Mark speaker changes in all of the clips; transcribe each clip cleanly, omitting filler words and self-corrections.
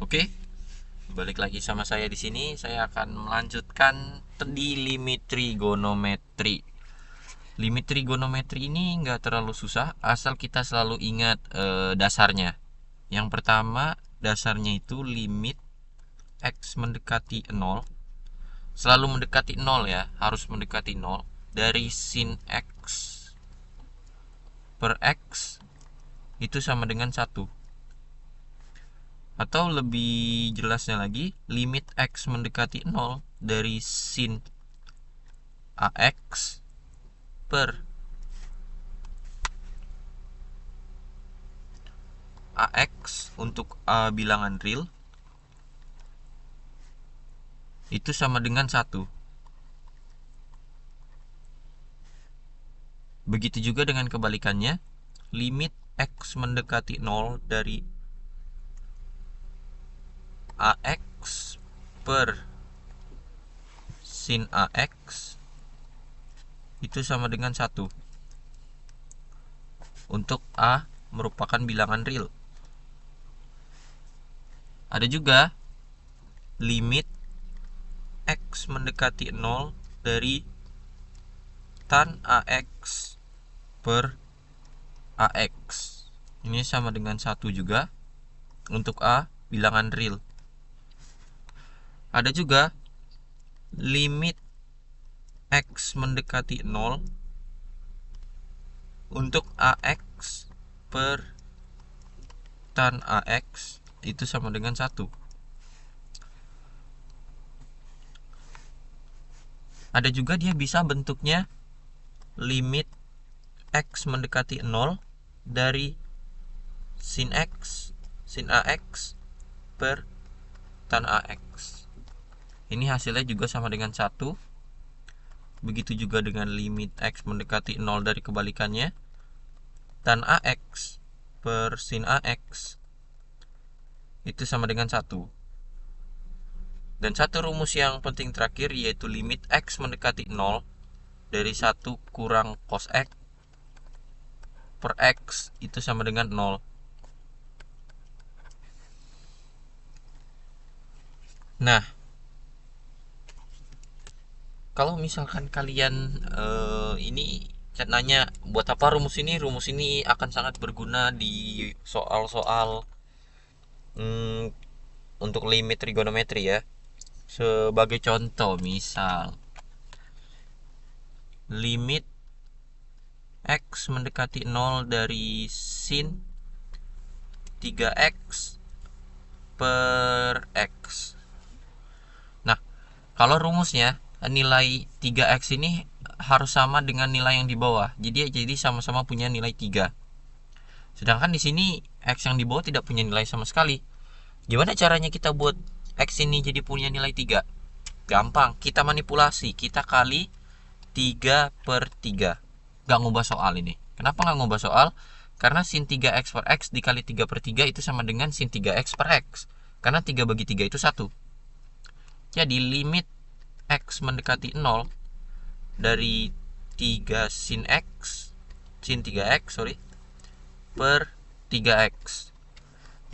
Speaker 1: Oke, balik lagi sama saya di sini. Saya akan melanjutkan di limit trigonometri. Limit trigonometri ini nggak terlalu susah, asal kita selalu ingat dasarnya. Yang pertama, dasarnya itu limit x mendekati 0. Selalu mendekati 0 ya, harus mendekati 0 dari sin x per x itu sama dengan 1. Atau lebih jelasnya lagi, limit x mendekati 0 dari sin AX per AX untuk A bilangan real itu sama dengan 1. Begitu juga dengan kebalikannya, limit x mendekati 0 dari AX per sin AX itu sama dengan 1 untuk A merupakan bilangan real. Ada juga limit x mendekati 0 dari tan AX per AX. Ini sama dengan 1 juga untuk A bilangan real. Ada juga limit x mendekati 0 untuk AX per tan AX itu sama dengan 1. Ada juga dia bisa bentuknya limit x mendekati 0 dari sin AX per tan AX. Ini hasilnya juga sama dengan 1. Begitu juga dengan limit x mendekati 0 dari kebalikannya, tan AX per sin AX itu sama dengan 1. Dan satu rumus yang penting terakhir yaitu limit x mendekati 0 dari 1 kurang cos x per x itu sama dengan 0. Nah, kalau misalkan kalian ini nanya buat apa rumus ini? Rumus ini akan sangat berguna di soal-soal untuk limit trigonometri ya. Sebagai contoh, misal limit x mendekati 0 dari sin 3x per x. Nah, kalau rumusnya nilai 3x ini harus sama dengan nilai yang di bawah. Jadi sama-sama punya nilai 3. Sedangkan di sini x yang di bawah tidak punya nilai sama sekali. Gimana caranya kita buat x ini jadi punya nilai 3? Gampang, kita manipulasi. Kita kali 3 per 3. Gak ngubah soal ini. Kenapa gak ngubah soal? Karena sin 3x per x dikali 3 per 3 itu sama dengan sin 3x per x. Karena 3 bagi 3 itu 1. Jadi limit x mendekati 0 dari 3 sin 3x per 3x.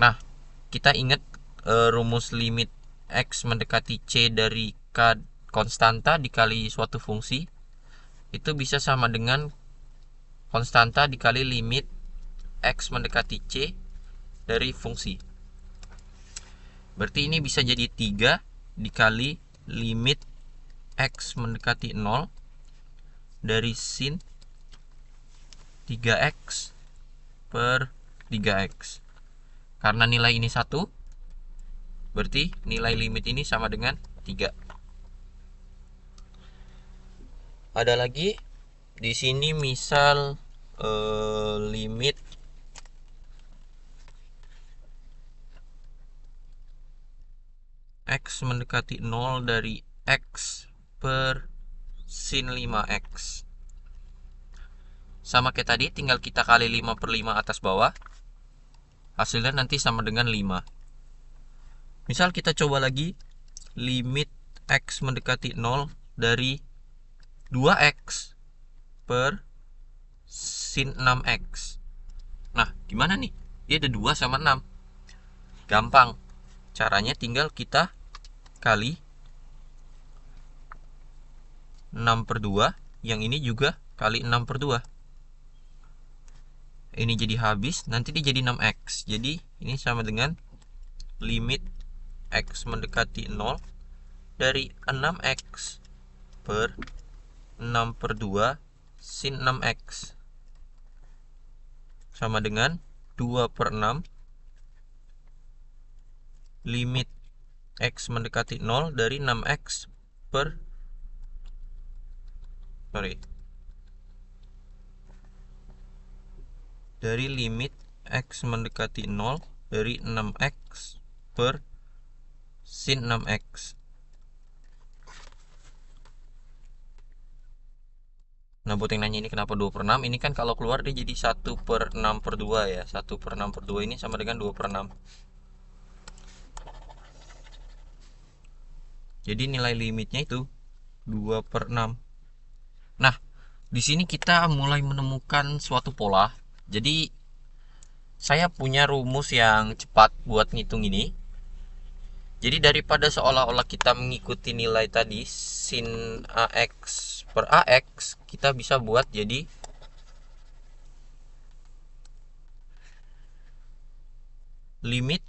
Speaker 1: Nah, kita ingat rumus limit x mendekati c dari k konstanta dikali suatu fungsi itu bisa sama dengan konstanta dikali limit x mendekati c dari fungsi. Berarti ini bisa jadi 3 dikali limit x mendekati 0 dari sin 3x per 3x. Karena nilai ini 1, berarti nilai limit ini sama dengan 3. Ada lagi di sini misal limit x mendekati 0 dari x per sin 5x. Sama kayak tadi, tinggal kita kali 5 per 5 atas bawah. Hasilnya nanti sama dengan 5. Misal kita coba lagi limit x mendekati 0 dari 2x per sin 6x. Nah, gimana nih? Dia ada 2 sama 6. Gampang. Caranya tinggal kita kali 6/2, yang ini juga kali 6/2. Ini jadi habis, nanti dia jadi 6x. Jadi ini sama dengan limit x mendekati 0 dari 6x per 6/2 sin 6x sama dengan 2/6 limit x mendekati 0 dari 6x per dari limit x mendekati 0 dari 6x per sin 6x. Nah, buat yang nanya ini kenapa 2/6, ini kan kalau keluar dia jadi 1/6/2 ya. 1/6/2 ini sama dengan 2/6. Jadi nilai limitnya itu 2/6. Nah, di sini kita mulai menemukan suatu pola. Jadi saya punya rumus yang cepat buat ngitung ini. Jadi daripada seolah-olah kita mengikuti nilai tadi sin AX per AX, kita bisa buat jadi limit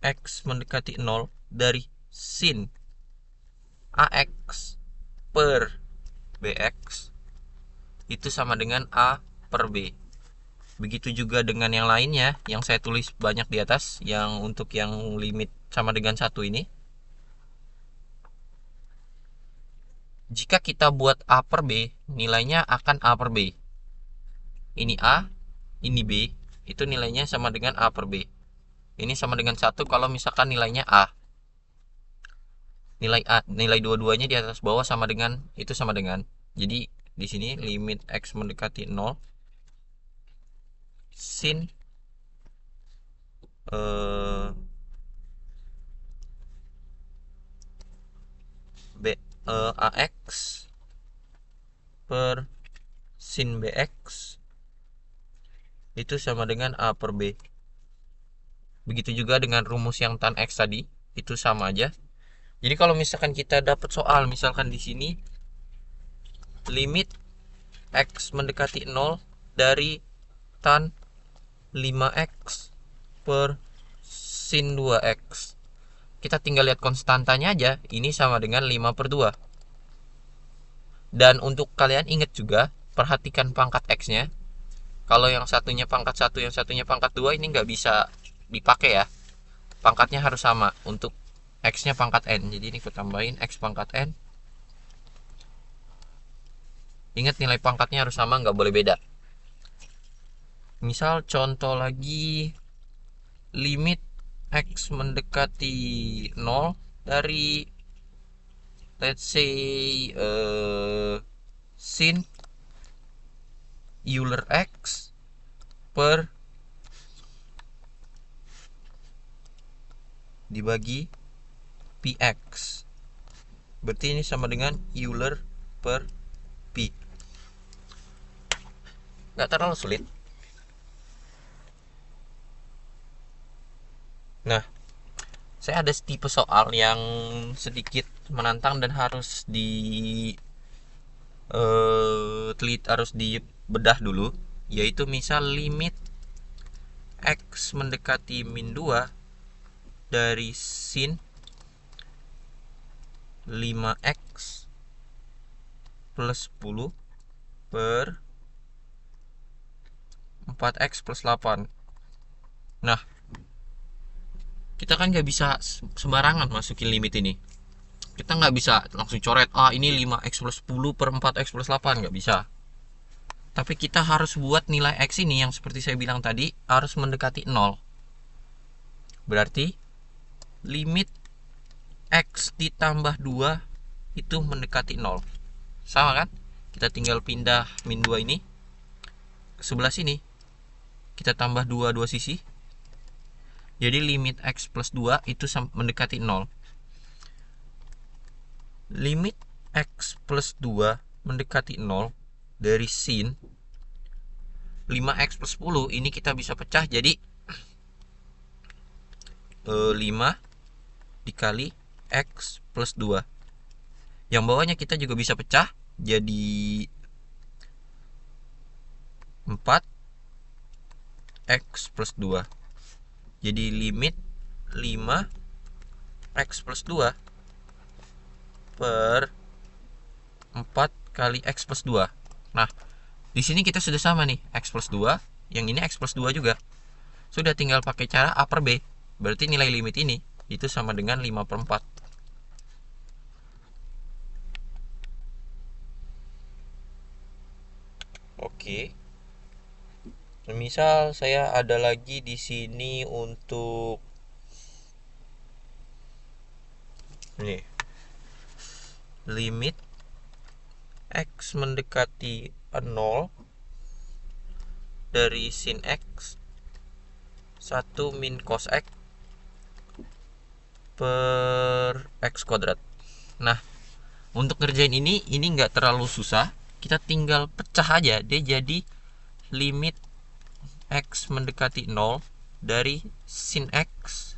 Speaker 1: X mendekati 0 dari sin AX per BX itu sama dengan A per B. Begitu juga dengan yang lainnya yang saya tulis banyak di atas, yang untuk yang limit sama dengan 1 ini. Jika kita buat A per B, nilainya akan A per B. Ini A, ini B, itu nilainya sama dengan A per B. Ini sama dengan 1 kalau misalkan nilainya A. Nilai dua-duanya di atas bawah sama dengan, itu sama dengan. Jadi di sini limit X mendekati 0 sin AX per sin BX itu sama dengan A per B. Begitu juga dengan rumus yang tan X tadi, itu sama aja. Jadi kalau misalkan kita dapat soal, misalkan di sini limit X mendekati 0 dari tan 5x per sin 2x. Kita tinggal lihat konstantanya aja, ini sama dengan 5/2. Dan untuk kalian ingat juga, perhatikan pangkat x-nya. Kalau yang satunya pangkat 1, yang satunya pangkat 2, ini nggak bisa dipakai ya. Pangkatnya harus sama untuk x-nya pangkat n. Jadi ini aku tambahin x pangkat n. Ingat nilai pangkatnya harus sama, nggak boleh beda. Misal contoh lagi, limit x mendekati 0 dari let's say sin Euler x per dibagi px. Berarti ini sama dengan Euler per P. Nggak terlalu sulit. Nah, saya ada tipe soal yang sedikit menantang dan harus harus dibedah dulu, yaitu misal limit x mendekati min 2 dari sin 5x plus 10 per 4x plus 8. Nah, kita kan nggak bisa sembarangan masukin limit ini. Kita nggak bisa langsung coret, ini 5x plus 10 per 4x plus 8, nggak bisa. Tapi kita harus buat nilai x ini yang seperti saya bilang tadi, harus mendekati 0. Berarti limit x ditambah 2 itu mendekati 0. Sama kan? Kita tinggal pindah min 2 ini ke sebelah sini. Kita tambah 2 sisi. Jadi limit x plus 2 itu mendekati 0. Limit x plus 2 mendekati 0 dari sin 5x plus 10, ini kita bisa pecah jadi 5 dikali X plus 2. Yang bawahnya kita juga bisa pecah jadi 4X plus 2. Jadi limit 5X plus 2 per 4 kali X plus 2. Nah, di sini kita sudah sama nih, X plus 2. Yang ini X plus 2 juga. Sudah tinggal pakai cara A per B. Berarti nilai limit ini itu sama dengan 5 per 4. Oke. Misal saya ada lagi di sini untuk nih, limit X mendekati 0 dari sin X 1 min cos X per X kuadrat. Nah, untuk ngerjain ini nggak terlalu susah. Kita tinggal pecah aja, dia jadi limit X mendekati 0 dari sin X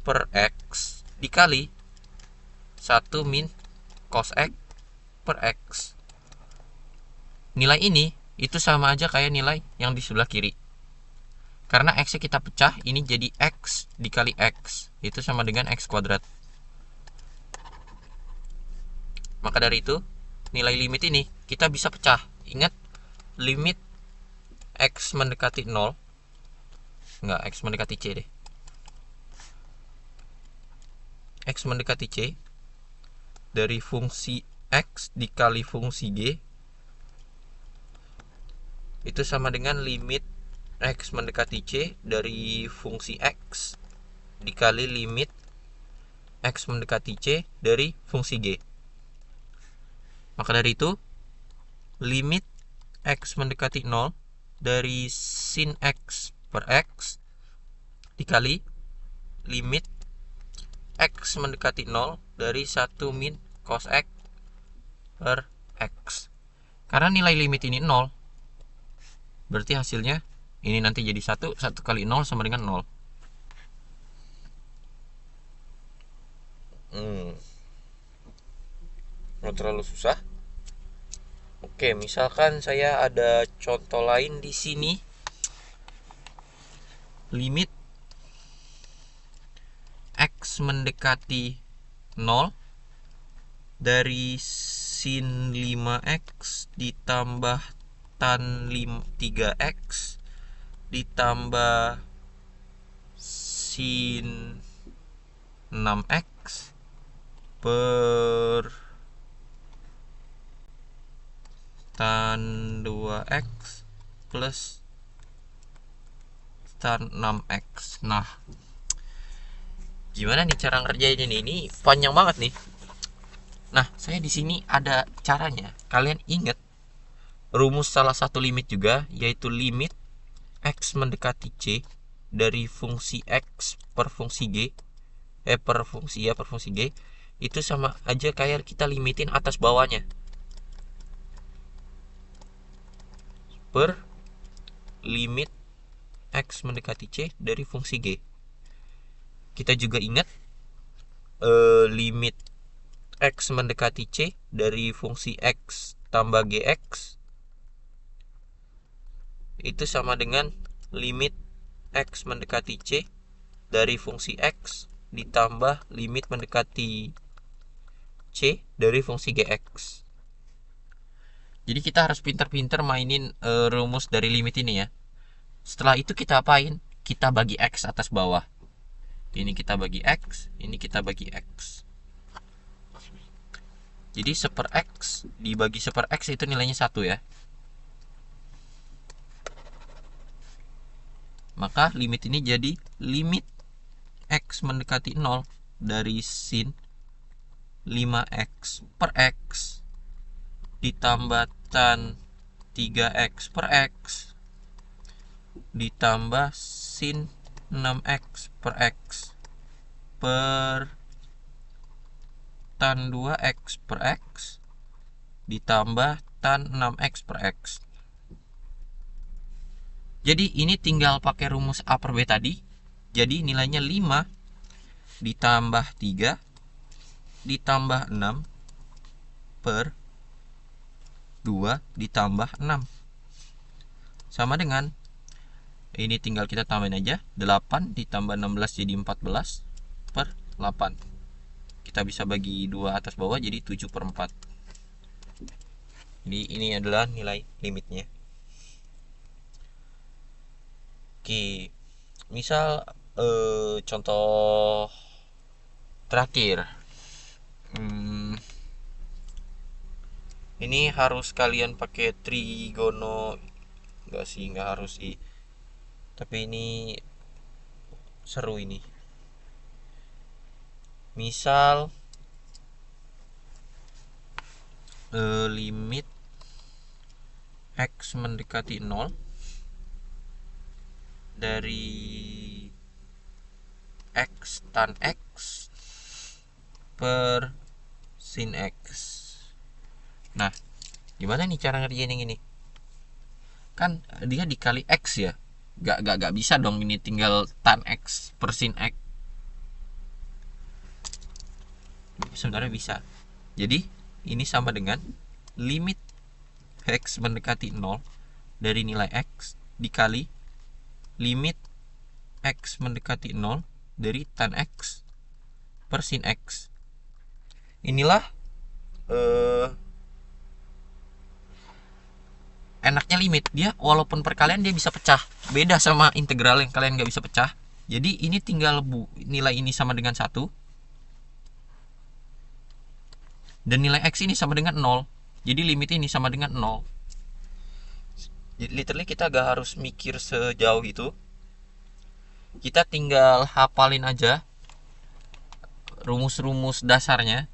Speaker 1: per X dikali 1 min cos X per X. Nilai ini itu sama aja kayak nilai yang di sebelah kiri. Karena X nya kita pecah, ini jadi X dikali X. Itu sama dengan X kuadrat. Maka dari itu, nilai limit ini kita bisa pecah. Ingat, limit X mendekati 0. Enggak, X mendekati C deh. X mendekati C dari fungsi X dikali fungsi G itu sama dengan limit X mendekati C dari fungsi X dikali limit X mendekati C dari fungsi G. Maka dari itu, limit X mendekati 0 dari sin X per X dikali limit X mendekati 0 dari 1 min cos X per X. Karena nilai limit ini 0, berarti hasilnya ini nanti jadi 1 kali 0 sama dengan 0. Nggak terlalu susah. Oke, misalkan saya ada contoh lain di sini. Limit X mendekati 0 dari sin 5X ditambah tan 3X ditambah sin 6X per tan 2X plus tan 6X. Nah, gimana nih cara ngerjain ini? Ini panjang banget nih. Nah, saya di sini ada caranya. Kalian ingat rumus salah satu limit juga, yaitu limit X mendekati C dari fungsi X per fungsi G. Per fungsi G itu sama aja kayak kita limitin atas bawahnya per limit X mendekati C dari fungsi G. Kita juga ingat limit X mendekati C dari fungsi X tambah GX itu sama dengan limit X mendekati C dari fungsi X ditambah limit mendekati C dari fungsi GX. Jadi kita harus pintar-pintar mainin rumus dari limit ini ya. Setelah itu kita apain? Kita bagi X atas bawah. Ini kita bagi X, ini kita bagi X. Jadi 1/X dibagi 1/X itu nilainya 1 ya. Maka limit ini jadi limit X mendekati 0 dari sin 5X per X ditambah tan 3X per X ditambah sin 6X per X per tan 2X per X ditambah tan 6X per X. Jadi ini tinggal pakai rumus A per B tadi. Jadi nilainya 5 ditambah 3 ditambah 6 per 2 ditambah 6 sama dengan, ini tinggal kita tambahin aja, 8 ditambah 16 jadi 14 per 8. Kita bisa bagi 2 atas bawah jadi 7 per 4. Jadi ini adalah nilai limitnya. Oke, misal contoh terakhir, ini harus kalian pakai trigono, nggak harus sih, tapi ini seru ini. Misal limit x mendekati 0 dari x tan x per sin x. Nah, gimana nih cara ngerjain yang ini? Kan dia dikali x ya, gak bisa dong ini tinggal tan x per sin x. Sebenarnya bisa. Jadi ini sama dengan limit x mendekati 0 dari nilai x dikali limit x mendekati 0 dari tan x per sin x. Inilah enaknya limit. Dia walaupun perkalian dia bisa pecah, beda sama integral yang kalian gak bisa pecah. Jadi ini tinggal nilai ini sama dengan 1 dan nilai x ini sama dengan 0. Jadi limit ini sama dengan 0. Jadi literally kita gak harus mikir sejauh itu. Kita tinggal hafalin aja rumus-rumus dasarnya.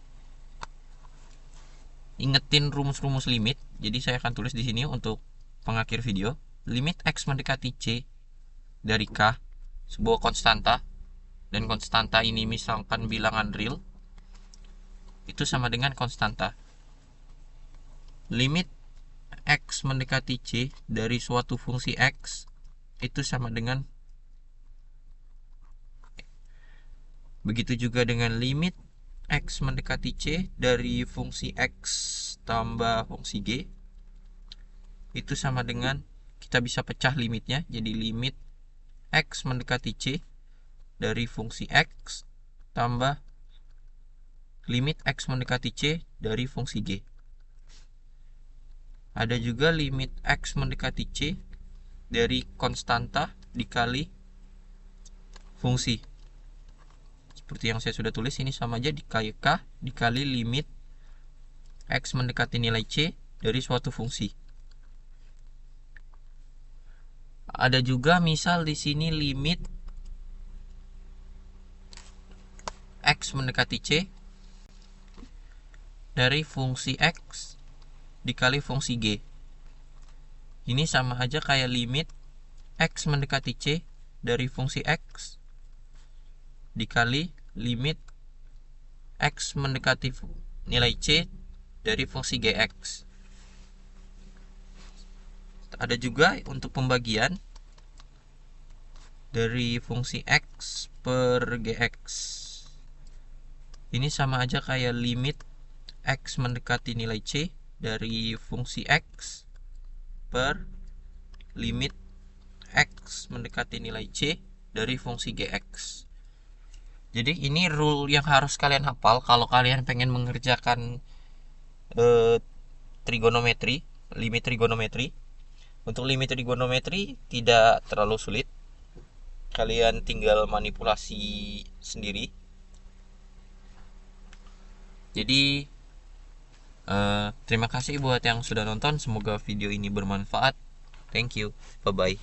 Speaker 1: Ingetin rumus-rumus limit. Jadi saya akan tulis di sini untuk pengakhir video. Limit x mendekati c dari k, sebuah konstanta, dan konstanta ini misalkan bilangan real, itu sama dengan konstanta. Limit x mendekati c dari suatu fungsi x itu sama dengan, begitu juga dengan limit x mendekati c dari fungsi x tambah fungsi g itu sama dengan, kita bisa pecah limitnya jadi limit x mendekati c dari fungsi x tambah limit x mendekati c dari fungsi g. Ada juga limit x mendekati c dari konstanta dikali fungsi. Seperti yang saya sudah tulis, ini sama aja dikali k dikali limit x mendekati nilai c dari suatu fungsi. Ada juga misal di sini limit x mendekati c dari fungsi x dikali fungsi g. Ini sama aja kayak limit x mendekati c dari fungsi x dikali limit x mendekati nilai c dari fungsi gx. Ada juga untuk pembagian dari fungsi x per gx. Ini sama aja kayak limit x mendekati nilai c dari fungsi x per limit x mendekati nilai c dari fungsi gx. Jadi ini rule yang harus kalian hafal kalau kalian pengen mengerjakan trigonometri, limit trigonometri. Untuk limit trigonometri tidak terlalu sulit. Kalian tinggal manipulasi sendiri. Jadi terima kasih buat yang sudah nonton. Semoga video ini bermanfaat. Thank you. Bye bye.